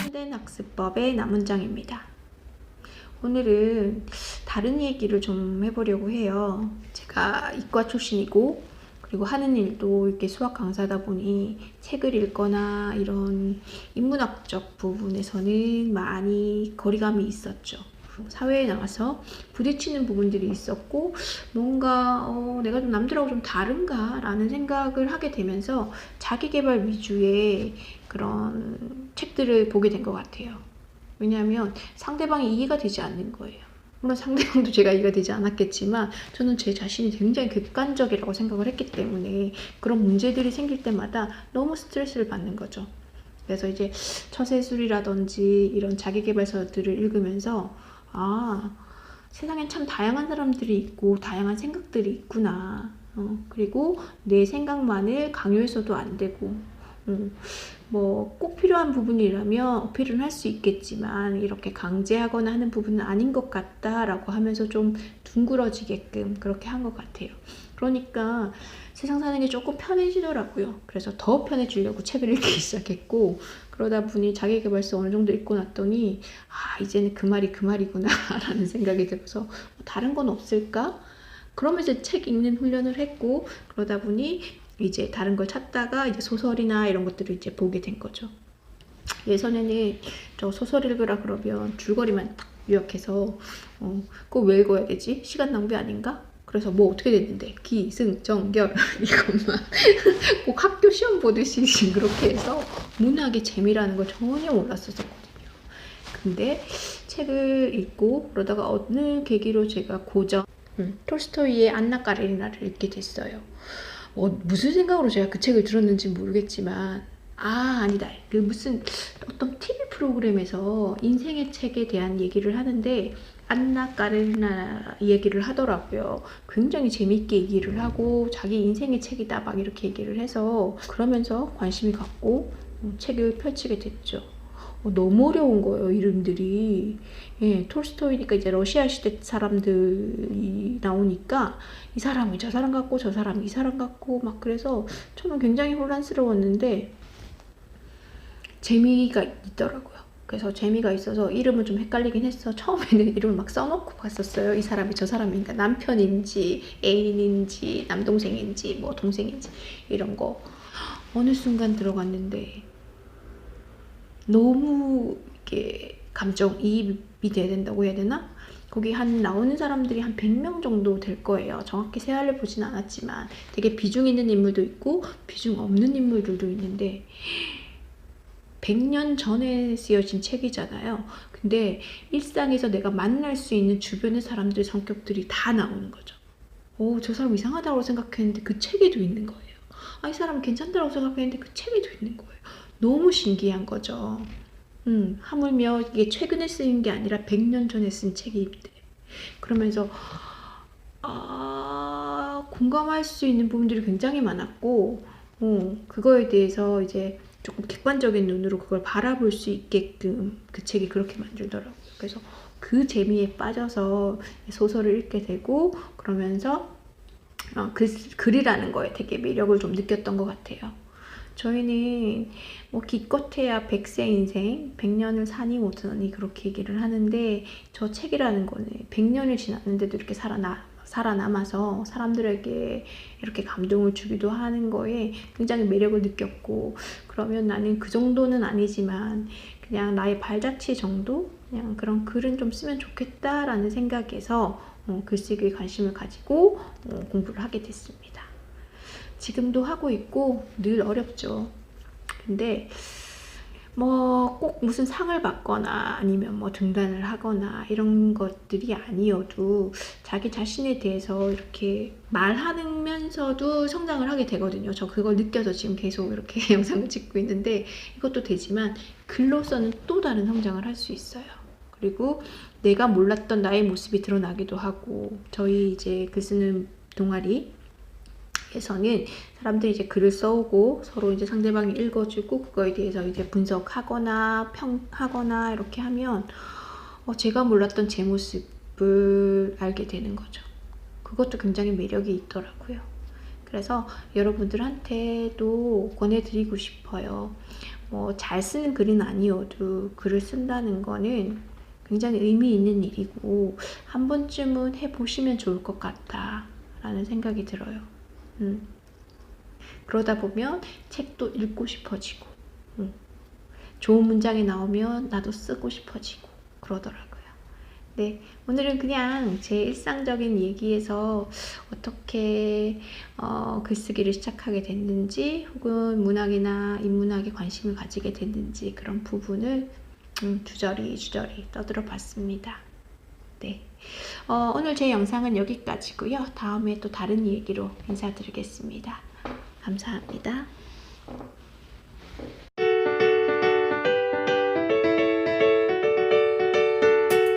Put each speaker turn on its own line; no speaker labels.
현대학습법의 남문장입니다. 오늘은 다른 얘기를 좀 해보려고 해요. 제가 이과 출신이고 그리고 하는 일도 이렇게 수학 강사다 보니 책을 읽거나 이런 인문학적 부분에서는 많이 거리감이 있었죠. 사회에 나와서 부딪히는 부분들이 있었고 뭔가 내가 좀 남들하고 좀 다른가 라는 생각을 하게 되면서 자기계발 위주의 그런 책들을 보게 된 것 같아요. 왜냐하면 상대방이 이해가 되지 않는 거예요. 물론 상대방도 제가 이해가 되지 않았겠지만 저는 제 자신이 굉장히 객관적이라고 생각을 했기 때문에 그런 문제들이 생길 때마다 너무 스트레스를 받는 거죠. 그래서 이제 처세술이라든지 이런 자기계발서들을 읽으면서 세상엔 참 다양한 사람들이 있고 다양한 생각들이 있구나. 그리고 내 생각만을 강요해서도 안 되고 뭐 꼭 필요한 부분이라면 어필은 할 수 있겠지만 이렇게 강제하거나 하는 부분은 아닌 것 같다라고 하면서 좀 둥그러지게끔 그렇게 한 것 같아요. 그러니까 세상 사는 게 조금 편해지더라고요. 그래서 더 편해지려고 책을 읽기 시작했고 그러다 보니 자기계발서 어느 정도 읽고 났더니 이제는 그 말이 그 말이구나 라는 생각이 들어서 다른 건 없을까? 그러면서 책 읽는 훈련을 했고 그러다 보니 이제 다른 걸 찾다가 이제 소설이나 이런 것들을 이제 보게 된 거죠. 예전에는 저 소설 읽으라 그러면 줄거리만 딱 요약해서 그거 왜 읽어야 되지? 시간 낭비 아닌가? 그래서 뭐 어떻게 됐는데 기승전결 이것만 꼭 학교 시험 보듯이 그렇게 해서 문학의 재미라는 걸 전혀 몰랐었거든요. 근데 책을 읽고 그러다가 어느 계기로 제가 고전 톨스토이의 안나 까레리나를 읽게 됐어요. 무슨 생각으로 제가 그 책을 들었는지 모르겠지만 아니다. 그 무슨 어떤 TV 프로그램에서 인생의 책에 대한 얘기를 하는데 안나 까레리나 얘기를 하더라고요. 굉장히 재밌게 얘기를 하고 자기 인생의 책이다 막 이렇게 얘기를 해서 그러면서 관심이 갔고 책을 펼치게 됐죠. 너무 어려운 거예요, 이름들이. 예, 톨스토이니까 이제 러시아 시대 사람들이 나오니까 이 사람이 저 사람 같고 저 사람이 이 사람 같고 막 그래서 저는 굉장히 혼란스러웠는데 재미가 있더라고요. 그래서 재미가 있어서 이름은 좀 헷갈리긴 했어. 처음에는 이름을 막 써놓고 갔었어요. 이 사람이 저 사람인가 남편인지 애인인지 남동생인지 뭐 동생인지 이런 거. 어느 순간 들어갔는데 너무 이렇게 감정이입이 돼야 된다고 해야 되나? 거기 나오는 사람들이 한 100명 정도 될 거예요. 정확히 세알을 보진 않았지만 되게 비중 있는 인물도 있고 비중 없는 인물들도 있는데 100년 전에 쓰여진 책이잖아요. 근데 일상에서 내가 만날 수 있는 주변의 사람들의 성격들이 다 나오는 거죠. 저 사람 이상하다고 생각했는데 그 책에도 있는 거예요. 이 사람 괜찮다고 생각했는데 그 책에도 있는 거예요. 너무 신기한 거죠. 하물며 이게 최근에 쓰인 게 아니라 100년 전에 쓴 책인데 그러면서 공감할 수 있는 부분들이 굉장히 많았고 그거에 대해서 이제 조금 객관적인 눈으로 그걸 바라볼 수 있게끔 그 책이 그렇게 만들더라고요. 그래서 그 재미에 빠져서 소설을 읽게 되고 그러면서 글이라는 거에 되게 매력을 좀 느꼈던 것 같아요. 저희는 뭐 기껏해야 100세 인생, 100년을 사니 못하니 그렇게 얘기를 하는데 저 책이라는 거는 100년을 지났는데도 이렇게 살아남아서 사람들에게 이렇게 감동을 주기도 하는 거에 굉장히 매력을 느꼈고 그러면 나는 그 정도는 아니지만 그냥 나의 발자취 정도? 그냥 그런 글은 좀 쓰면 좋겠다라는 생각에서 글쓰기에 관심을 가지고 공부를 하게 됐습니다. 지금도 하고 있고 늘 어렵죠. 근데 뭐 꼭 무슨 상을 받거나 아니면 뭐 등단을 하거나 이런 것들이 아니어도 자기 자신에 대해서 이렇게 말하면서도 성장을 하게 되거든요. 저 그걸 느껴서 지금 계속 이렇게 영상을 찍고 있는데 이것도 되지만 글로서는 또 다른 성장을 할 수 있어요. 그리고 내가 몰랐던 나의 모습이 드러나기도 하고 저희 이제 글 쓰는 동아리 에서는 사람들이 이제 글을 써오고 서로 이제 상대방이 읽어주고 그거에 대해서 이제 분석하거나 평하거나 이렇게 하면 제가 몰랐던 제 모습을 알게 되는 거죠. 그것도 굉장히 매력이 있더라고요. 그래서 여러분들한테도 권해드리고 싶어요. 뭐 잘 쓰는 글은 아니어도 글을 쓴다는 거는 굉장히 의미 있는 일이고 한 번쯤은 해보시면 좋을 것 같다라는 생각이 들어요. 그러다 보면 책도 읽고 싶어지고 좋은 문장이 나오면 나도 쓰고 싶어지고 그러더라고요. 네, 오늘은 그냥 제 일상적인 얘기에서 어떻게 글쓰기를 시작하게 됐는지 혹은 문학이나 인문학에 관심을 가지게 됐는지 그런 부분을 주저리 떠들어 봤습니다. 네, 오늘 제 영상은 여기까지고요. 다음에 또 다른 얘기로 인사드리겠습니다. 감사합니다.